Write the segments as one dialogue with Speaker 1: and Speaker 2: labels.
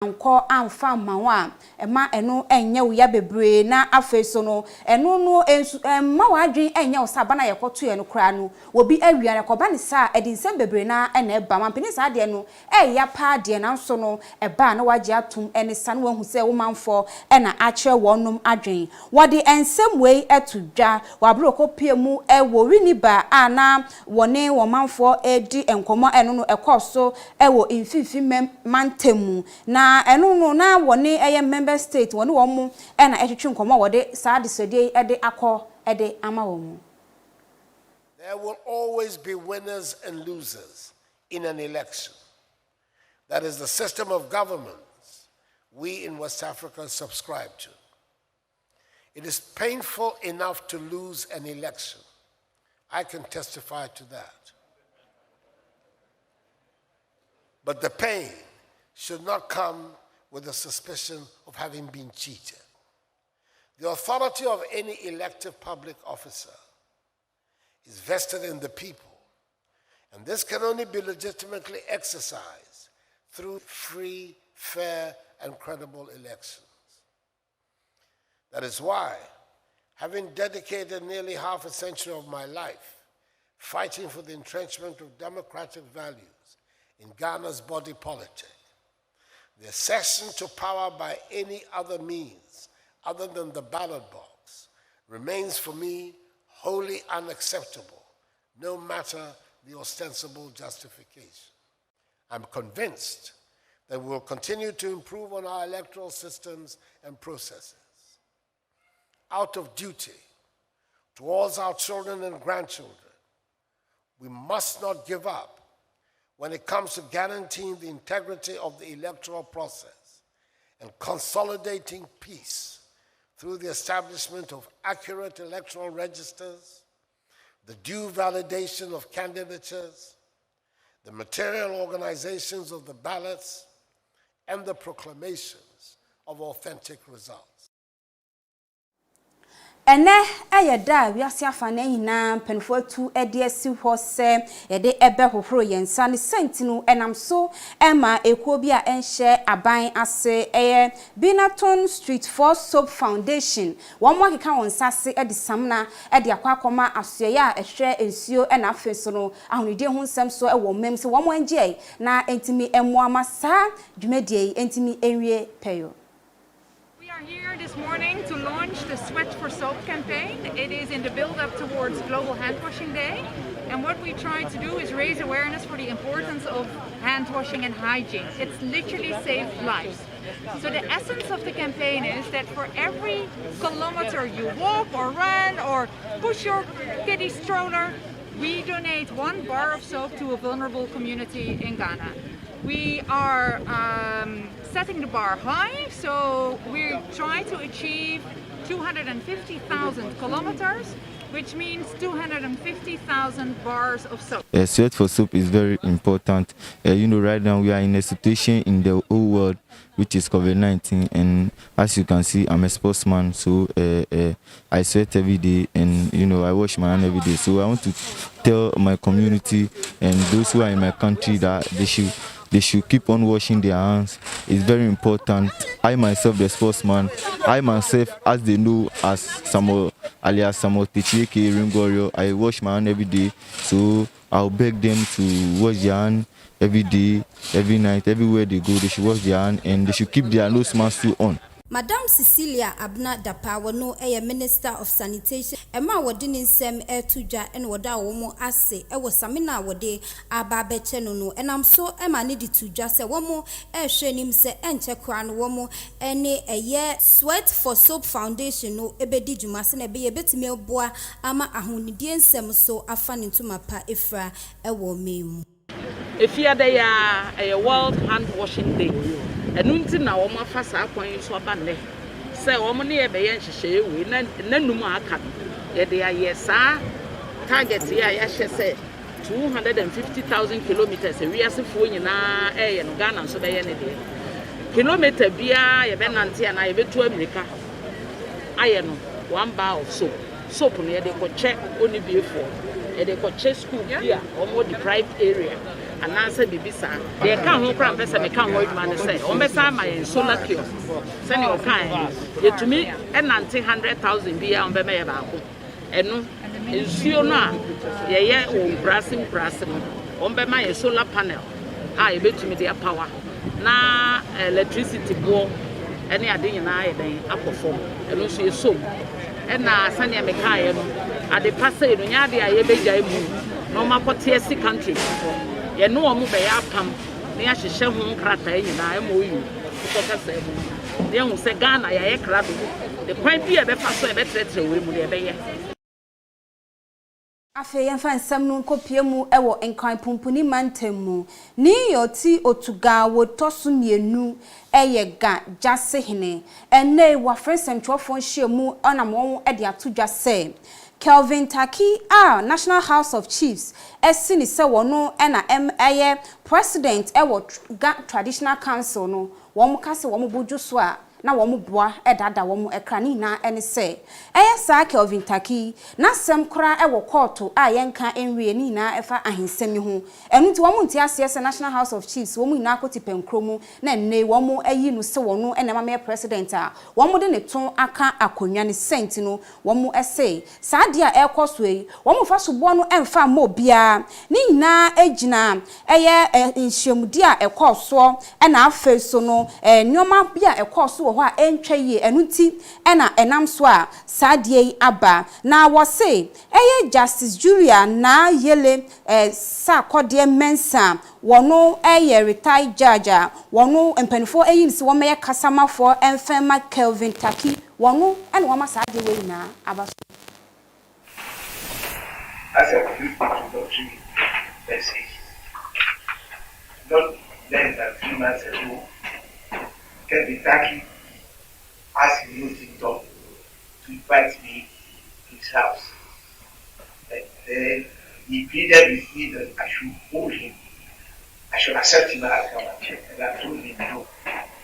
Speaker 1: Anko amfa mawa ema eno enye wo ya bebre na afeso no eno no ma wadwen enye wo sabana yekoto ye no kra no obi awia ne koba ne sa edinsem bebre na ena eba mampeni sa de no eya pa de na nso no eba na wagye atum ene sa no wahu se wo manfo ena akye wonum adwen wode ensem wei etudwa wabro kopie mu ewo winiba ana wone wo manfo edi enkomo eno no ekoso ewo infifi mantemu na enu no na woni eye member state woni wo mu e na etwetwe nkomo wode saa desodie ede akọ ede ama wo mu.
Speaker 2: There will always be winners and losers in an election. That is the system of governments we in West Africa subscribe to. It is painful enough to lose an election. I can testify to that. But the pain should not come with the suspicion of having been cheated. The authority of any elected public officer is vested in the people, and this can only be legitimately exercised through free, fair, and credible elections. That is why, having dedicated nearly half a century of my life fighting for the entrenchment of democratic values in Ghana's body politic, the accession to power by any other means other than the ballot box remains for me wholly unacceptable, no matter the ostensible justification. I'm convinced that we will continue to improve on our electoral systems and processes. Out of duty towards our children and grandchildren, we must not give up when it comes to guaranteeing the integrity of the electoral process and consolidating peace through the establishment of accurate electoral registers, the due validation of candidatures, the material organizations of the ballots, and the proclamations of authentic results.
Speaker 1: Ene ayeda wiase afane nyina penfo tu ede asi hose yede ebe hohoro yensa ne sentinu enam so ema ekuo bi a enhye aban ase eye Binaton Street 4 Soap Foundation won mo akeka won sase ede samna ede akwakoma asoye a ehwe ensuo ena afeso no ahonide hu nsem so ewo mem se won mo anje na entimi emu amasa dwumedie entimi enwie peyo.
Speaker 3: We are here this morning to launch the Sweat for Soap campaign. It is in the build-up towards Global Hand Washing Day. And what we try to do is raise awareness for the importance of hand washing and hygiene. It's literally saved lives. So the essence of the campaign is that for every kilometer you walk or run or push your kiddie stroller, we donate 1 bar of soap to a vulnerable community in Ghana. We are setting the bar high, so we're trying to achieve 250,000 kilometers, which means 250,000 bars of soap.
Speaker 4: Sweat for soap is very important. Right now we are in a situation in the whole world which is COVID-19, and as you can see, I'm a sportsman, so I sweat every day, and I wash my hand every day. So I want to tell my community and those who are in my country that they should keep on washing their hands. It's very important. I myself, the sportsman, I myself, as they know, as Samuel Tichieke Ringorio, I wash my hand every day. So I'll beg them to wash their hand every day, every night, everywhere they go, they should wash their hand and they should keep their nose mask on.
Speaker 5: Madam Cecilia Abna Dapawa no Minister of Sanitation Emma Wadinin Sem Tuja and Wada Womo Ase Samina Wade Ababe Chenono and I'm so Emma needed to just say womo shenim se enche kran womo any a year Sweat for Soap Foundation no ebedi jumasene be a bit me boa ama ahunidien sem so afan into my pa ifra ewo memu.
Speaker 6: If you are a World Hand Washing Day, and until now, my first appointment so abandoned. Say, woman, near the Yanshe, we Nanuma can. They are yes, sir. Target here, I should say 250,000 kilometers. We are suffering in our air and Ghana, so they are kilometer beer, a benanti, and I went to America. I know 1 bar of soap. Soap near they could check only before. They could check school here or more deprived area. anaasɛ bibisa deɛ ka ho kora mpɛ sɛ meka ho adwuma no sɛ ɔmbɛsa ama yɛn solar kiosk sɛnea ɔkae yɛtumi ɛnante 100,000 bi a ɔmbɛma yɛ baako ɛno nsuo no a yɛyɛ wɔ mprase no ɔmbɛma yɛ solar panel a yɛbɛtumi de apower na electricity boɔ ɛne ade nyinaa yɛ dɛn akɔ fam ɛno nso yɛ som ɛna sɛnea mekaeɛ no ade pa sɛ no nyɛ ade a yɛbɛgyae mu na ɔmakɔte asi country yɛne wɔn bɛyɛ apam na yɛahyehyɛ ho nkrataa nyinaa MOU kɔkɔkasa mu na yɛhu sɛ Ghana yɛayɛ krado de kwan bi a ɛbɛfa so ɛbɛtrɛtrɛ wɔ mu de ɛbɛyɛ
Speaker 1: afe yɛmfa nsɛm no nkɔpie mu ɛwɔ nkan pumpuni mantam mu ni yɔti otuga wotɔ so mienu ɛyɛ ga jase hene ɛnɛ wa frensɛntwɔfo nhye mu ɔnam wɔn ɛde ato dwa sɛ Kelvin Taki National House of Chiefs esini se wono ena ɛyɛ president ɛwɔ traditional council no wɔn ka se wɔn boju so a na wɔn boa ɛdada wɔn ekra ni na ɛne se ɛyɛ saa Kelvin Taki na sem kra ɛwɔ court a yɛnka enwie ni na ɛfa ahensɛm ho ɛnu ti wɔn nti ase se National House of Chiefs wɔn nyina akoti penkro mu na nne wɔn ayi no se wɔn ɛna ma president a wɔn de ne ton aka akonwa ne sent no wɔn ɛse saa de a ɛkɔ so yi wɔn fa so bo no ɛmfa ma obia ni nyina agina ɛyɛ nhyiamudi a ɛkɔ so ɛna afa so no nneɔma bi a ɛkɔ so wɔ hɔ a ɛntwa yi ɛnuti ɛna ɛnam so a saa de yi aba na wɔ se ɛyɛ Justice Julia na yele sa kɔde mensa wɔno ɛyɛ retired judge wɔno mpanifo ɛyin se wɔn yɛ kasamafo ɛmfɛma Kelvin Taki wɔno ɛna wɔn asa de wei na aba so
Speaker 7: as a introductory message. Not less than 3 months ago, Kelvin Taki asked him to invite me to his house. And then he pleaded with me that I should hold him. I should accept him as government chair. And I told him no.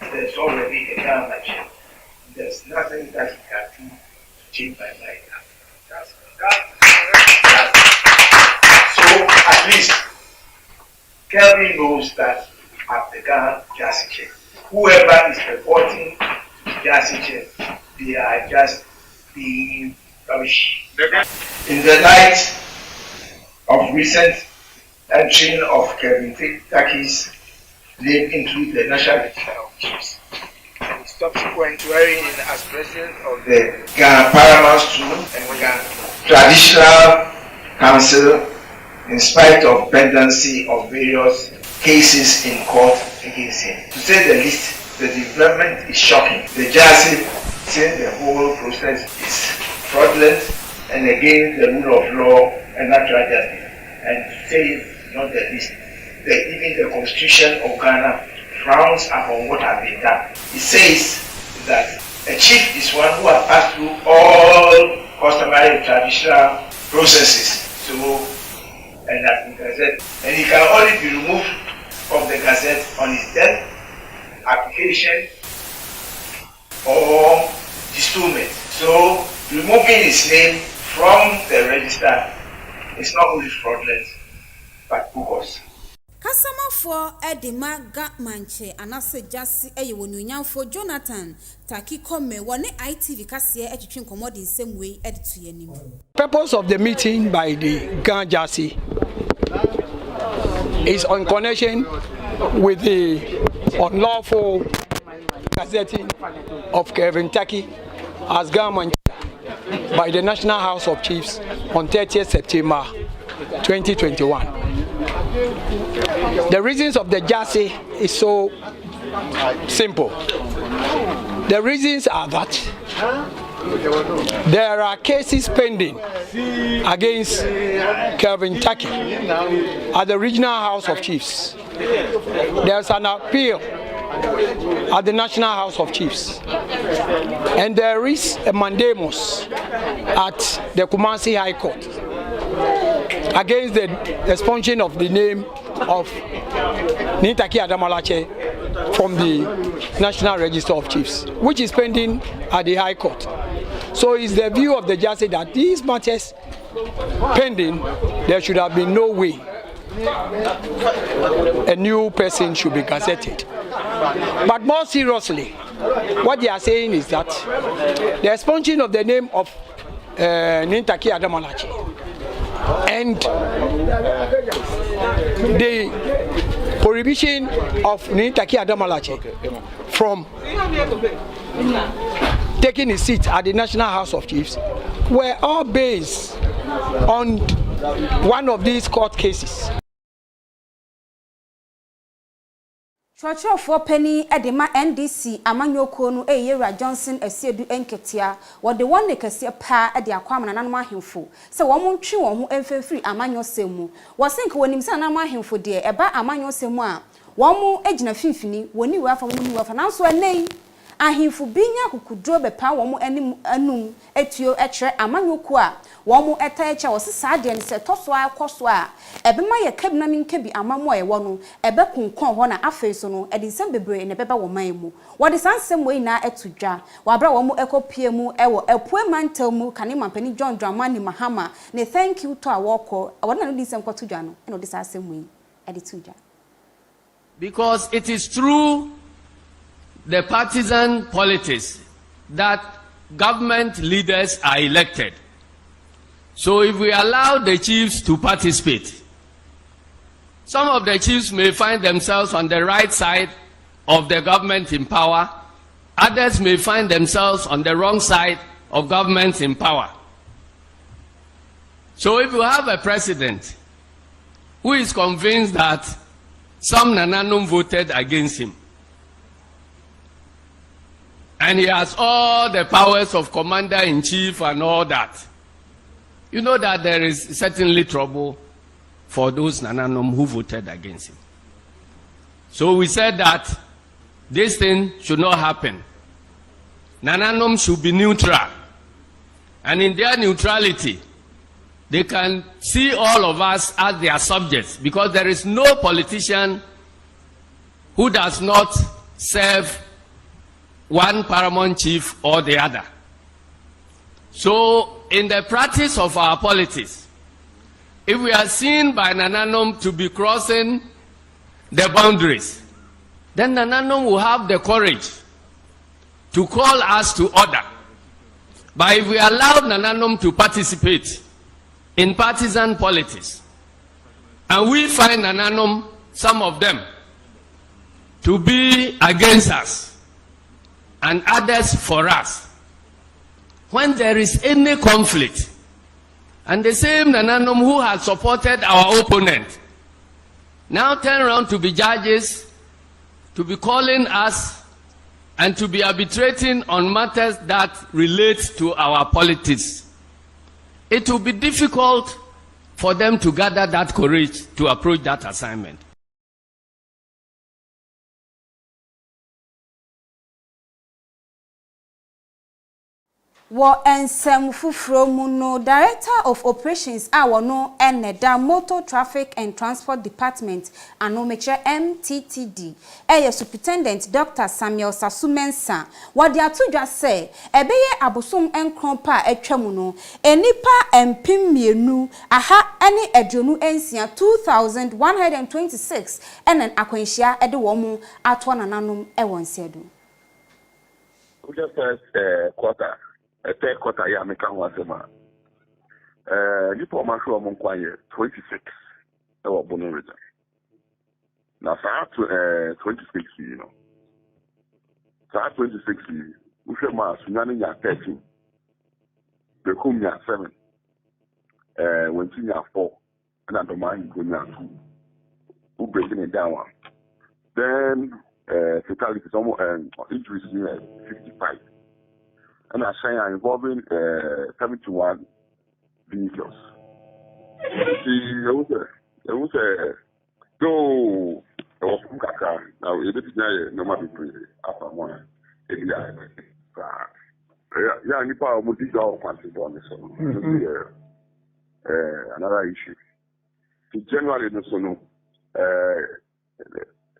Speaker 7: There's already a government chair. There's nothing that he can do to change my mind. So at least Kelvin knows that I'm the Ghana Justice chair. Whoever is reporting to the Justice chair, they are just being rubbish. In the light of recent entry of Kelvin Taki's name into the National Register of Chiefs and subsequent swearing in as president of the Ghana Paramount School and Ghana Traditional Council, in spite of pendency of various cases in court against him. To say the least, the development is shocking. The judge saying the whole process is fraudulent and against the rule of law and natural justice. And to say not the least, that even the Constitution of Ghana frowns upon what has been done. It says that a chief is one who has passed through all customary traditional processes. So, and that's in Gazette. And he can only be removed from the Gazette on his death, application, or dismissal. So, removing his name from the register is not only fraudulent, but bogus.
Speaker 5: Kasamafo edima manche anase jasi wonyanyamfo Jonathan Taki come wone ITV kase etwetwe nkomodi nsem wei editu yanim.
Speaker 8: Purpose of the meeting by the Ghana Jasi is on connection with the unlawful gazetting of Kelvin Taki as Ghana by the National House of Chiefs on 30th September 2021. The reasons of the Jasi is so simple. The reasons are that there are cases pending against Kelvin Taki at the Regional House of Chiefs. There's an appeal at the National House of Chiefs. And there is a mandamus at the Kumasi High Court against the expunging of the name of Nitaki Adamalache from the National Register of Chiefs, which is pending at the High Court. So it's the view of the justice that these matters pending, there should have been no way a new person should be gazetted. But more seriously, what they are saying is that the expunging of the name of Daakye Adamalachi and the prohibition of Daakye Adamalachi from taking his seat at the National House of Chiefs were all based on one of these court cases.
Speaker 1: Churchofo penny edema NDC amanyoko no Yera Johnson esiedu enketia wode won nekese pa ede akwam nanom ahemfo se wo mo ntwe wo ho emfefiri amanyosemu wo senke wonim se nanom ahemfo de eba amanyosemu a wo mo egina finfini woni wafa wo ni wafa nanso enei ahemfo binya kukudro bepa wo mo anim anum etuo ekre amanyoko a wo mo eta echa wo sesa de ne se toso akoso a ebema ye kabina minkebi amamo e wo no ebe kunkon ho na afei so no edinsem bebre ne beba wo man mu wo de sansem we na etudwa wo abra wo mo ekopie mu ewo epue mantel mu kane mampani John Dramani Mahama ne thank you to awoko wo na no dinsem kwatudwa no e no de sansem we editudwa
Speaker 9: because it is true the partisan politics that government leaders are elected. So if we allow the chiefs to participate, some of the chiefs may find themselves on the right side of the government in power. Others may find themselves on the wrong side of government in power. So if you have a president who is convinced that some Nananum voted against him, and he has all the powers of commander-in-chief and all that, you know that there is certainly trouble for those Nananum who voted against him. So we said that this thing should not happen. Nananum should be neutral. And in their neutrality, they can see all of us as their subjects, because there is no politician who does not serve one paramount chief or the other. So, in the practice of our politics, if we are seen by Nananum to be crossing the boundaries, then Nananum will have the courage to call us to order. But if we allow Nananum to participate in partisan politics, and we find Nananum, some of them, to be against us, and others for us, when there is any conflict, and the same Nananum who has supported our opponent now turn around to be judges, to be calling us, and to be arbitrating on matters that relate to our politics, it will be difficult for them to gather that courage to approach that assignment.
Speaker 1: Wo ensem fufuro mu no Director of Operations no eneda Motor Traffic and Transport Department ano meche MTTD Superintendent Dr. Samuel Sasumensa wadi atudwa se ebeye abosom enkron pa atwamu no enipa empim mienu aha ene adwonu ensia 2126 enen akwanhia ede wo mu atwa nananom ewonsedu.
Speaker 10: The first quarter, third quarter, yeah, make one sema. You put my show among 26. Our bonus return. Now, to 26, you know. So 26, we should mass. None ya 13. The come ya 7. When you ya 4, and I don't mind going ya 2. Who breaking it down? Then. Fatalities, almost injuries 55, and I say are involving 71 vehicles. See, there was from Kaka. Now it is no matter after one. Yeah, you power would be all fancy on this one. Another issue. In January, no.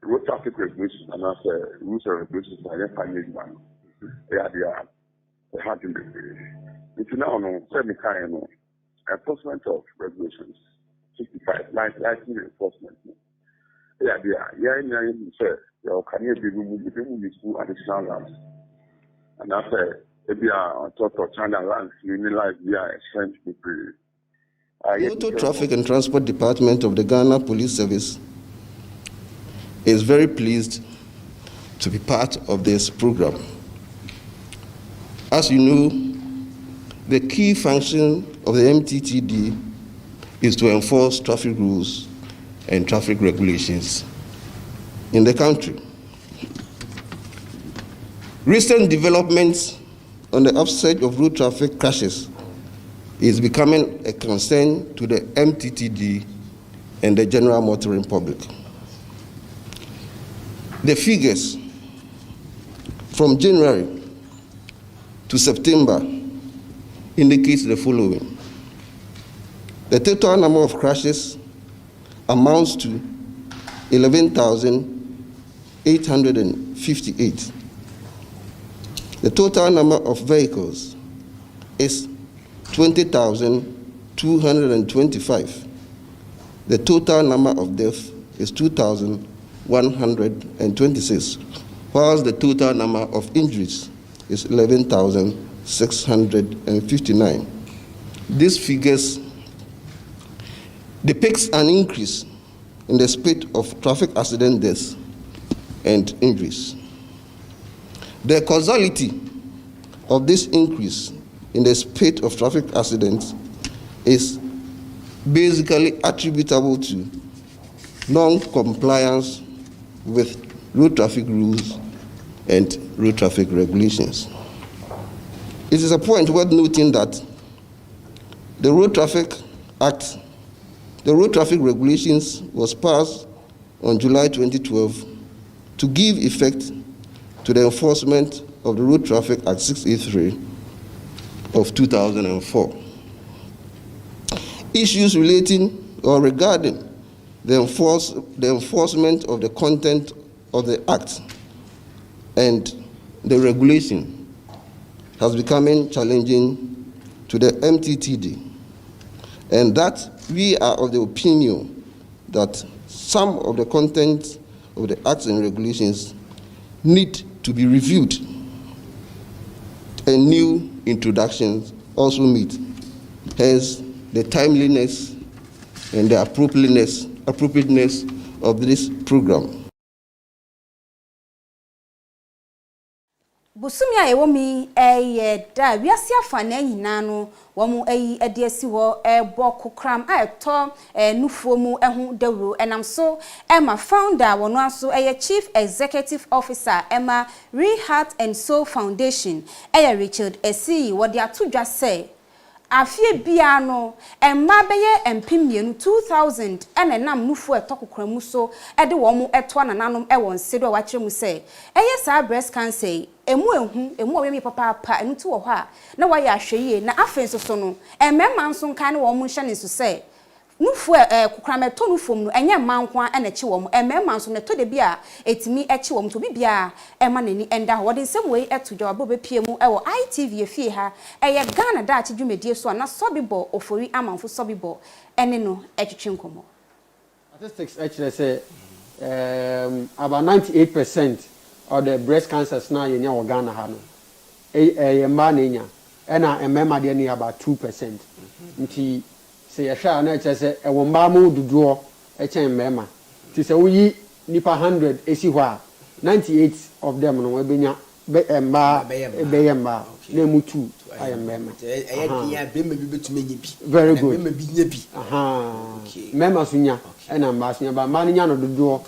Speaker 10: Road traffic regulations and rules and regulations are not finally one. They have been it's now no enforcement of regulations 65 lighting reinforcement. Yeah, can you be school additional rounds? And after maybe on top of China rounds, you realize we are exchange people.
Speaker 11: Motor Traffic and Transport Department of the Ghana Police Service is very pleased to be part of this program. As you know, the key function of the MTTD is to enforce traffic rules and traffic regulations in the country. Recent developments on the offset of road traffic crashes is becoming a concern to the MTTD and the general motoring public. The figures from January to September indicates the following. The total number of crashes amounts to 11,858. The total number of vehicles is 20,225. The total number of deaths is 2,126, whilst the total number of injuries is 11,659. These figures depicts an increase in the spate of traffic accident deaths and injuries. The causality of this increase in the spate of traffic accidents is basically attributable to non-compliance with road traffic rules and road traffic regulations. It is a point worth noting that the Road Traffic Act, the Road Traffic Regulations was passed on July 2012 to give effect to the enforcement of the Road Traffic Act 683 of 2004. Issues relating or regarding the enforcement of the content of the Act and the regulation has become challenging to the MTTD, and that we are of the opinion that some of the content of the acts and regulations need to be reviewed and new introductions also meet. Hence, the timeliness and the appropriateness of this program.
Speaker 1: Busumia ewomi da wiase afana nyina no womu ediasi ho ebo kokram ayeto nufuomu ehu dawro enam so Emma founder wono aso chief executive officer Emma Heart and Soul Foundation Richard Esi wodi atodwa say afie bia no emma beye empimienu 2000 enenam nufu etokokramu so ede wo mu eto nananom ewon sedo wa kire mu say sa breast cancer emu oyemi papa enu to wo ha na wa ya hweye na afenso so no emmema nso kan ne wo mu hye ne so say nufu kukrameto nufom no enye mankwa enechi wo mu emmema nso ne to de bia etimi echi wo mu to bibia ema nani enda ho de nsem we etojo abo bepie mu ewo ITV efie ha eye Ghana da achi dwumedie so na sobibo ofori amanfo sobibo ene no etwetwe nkomo.
Speaker 8: Statistics actually say about 98% of the breast cancers now in your Ghana ha no ma na nya ena emmema de ni about 2%. Nti se yehwa na eche se ewo mba mu duduo eche mmema ti se uyi nipa 100 esi ho a 98 of them no ebenya mba ebeyemba na mu 2 ayemmema
Speaker 12: ya bemma bi betuma nyebi
Speaker 8: very good
Speaker 12: bemma bi nyebi
Speaker 8: mmema sunya ena mba sunya ba mba nya no duduo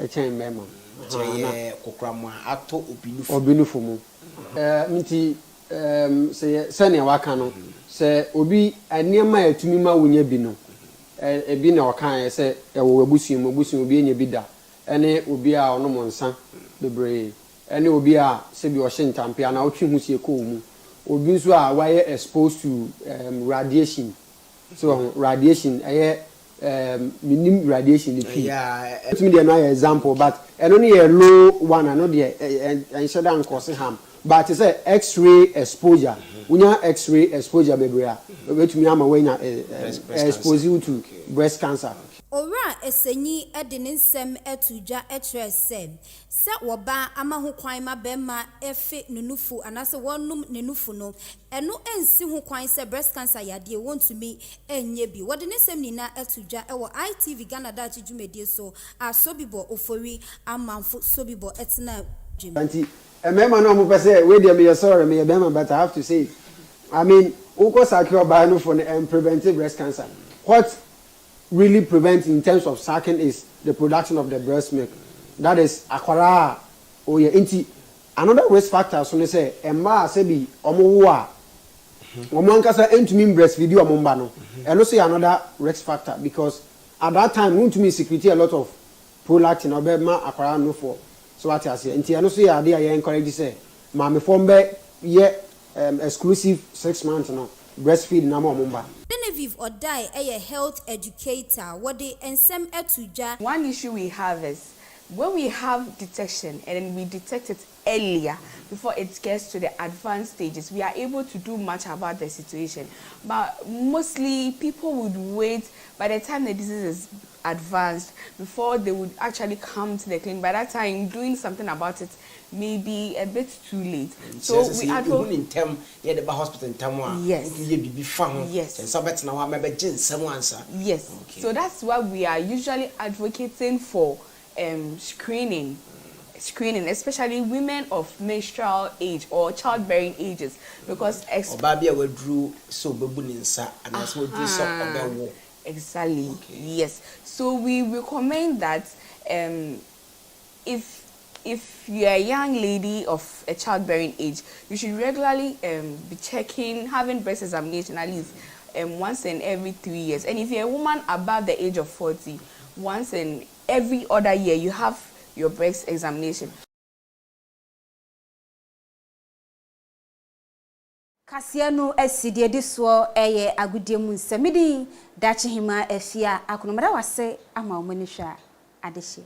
Speaker 8: eche mmema
Speaker 12: che kokramwa ato
Speaker 8: obinufu mu nti se ne waka no se obi aniema atumi ma wonya bi no ebi na okan se ewo abusuo obi enya bi da ene obi a ono monsa bebre ene obi a se bi o hye ntampia na otwe hu sie ko mu obi nso a why exposed to radiation so radiation minim radiation the fee let me dey no example but eno ne low one no dey ensheda nkose ham but it's a X-ray exposure. Unya X-ray exposure bebre a betumi ama wenya expose you to
Speaker 12: breast cancer.
Speaker 5: Ora esenyi ede ne nsem etuja etre se woba ama ho kwan ma bema efe nunufu anase wonum nenufu no eno ensi ho kwan se breast cancer yade wontumi enye bi wode ne nsem nina etuja ewo ITV Ghana da chijumedie so asobibo ofori amanfo sobibo etna jimi
Speaker 12: anti emema no mo pese we dey me sorry me bema, but I have to say, I mean uko sakio ba no for preventive breast cancer. What really prevents in terms of sucking is the production of the breast milk. That is akwara or yeah inti another risk factor so they say emma say bi omo wo a omo ankasa entumi breastfeed omo mba no and also another risk factor because at that time entumi secrete a lot of prolactin obema akwara no for so what I say inti and also ya dey encourage say mama form be ye exclusive 6 months no breastfeed na omo mba.
Speaker 5: Genevieve Odai a health educator what the ensem etuja.
Speaker 13: One issue we have is when we have detection and then we detect it earlier before it gets to the advanced stages, we are able to do much about the situation. But mostly people would wait by the time the disease is advanced before they would actually come to the clinic. By that time, doing something about it may be a bit too late. So we advocate
Speaker 12: in term the hospital in term
Speaker 13: yes.
Speaker 12: Yes. And so better now maybe answer.
Speaker 13: Yes. Okay. So that's why we are usually advocating for screening, especially women of menstrual age or childbearing ages, because exactly. Okay. Yes. So we recommend that if you're a young lady of a childbearing age, you should regularly be checking, having breast examination at least once in every 3 years. And if you're a woman above the age of 40, once in every other year, you have your breast examination.
Speaker 1: Kasiano esidie diswo eye agudie mu nsemidi dachi hima efia akonomada wase ama omanisha adehye.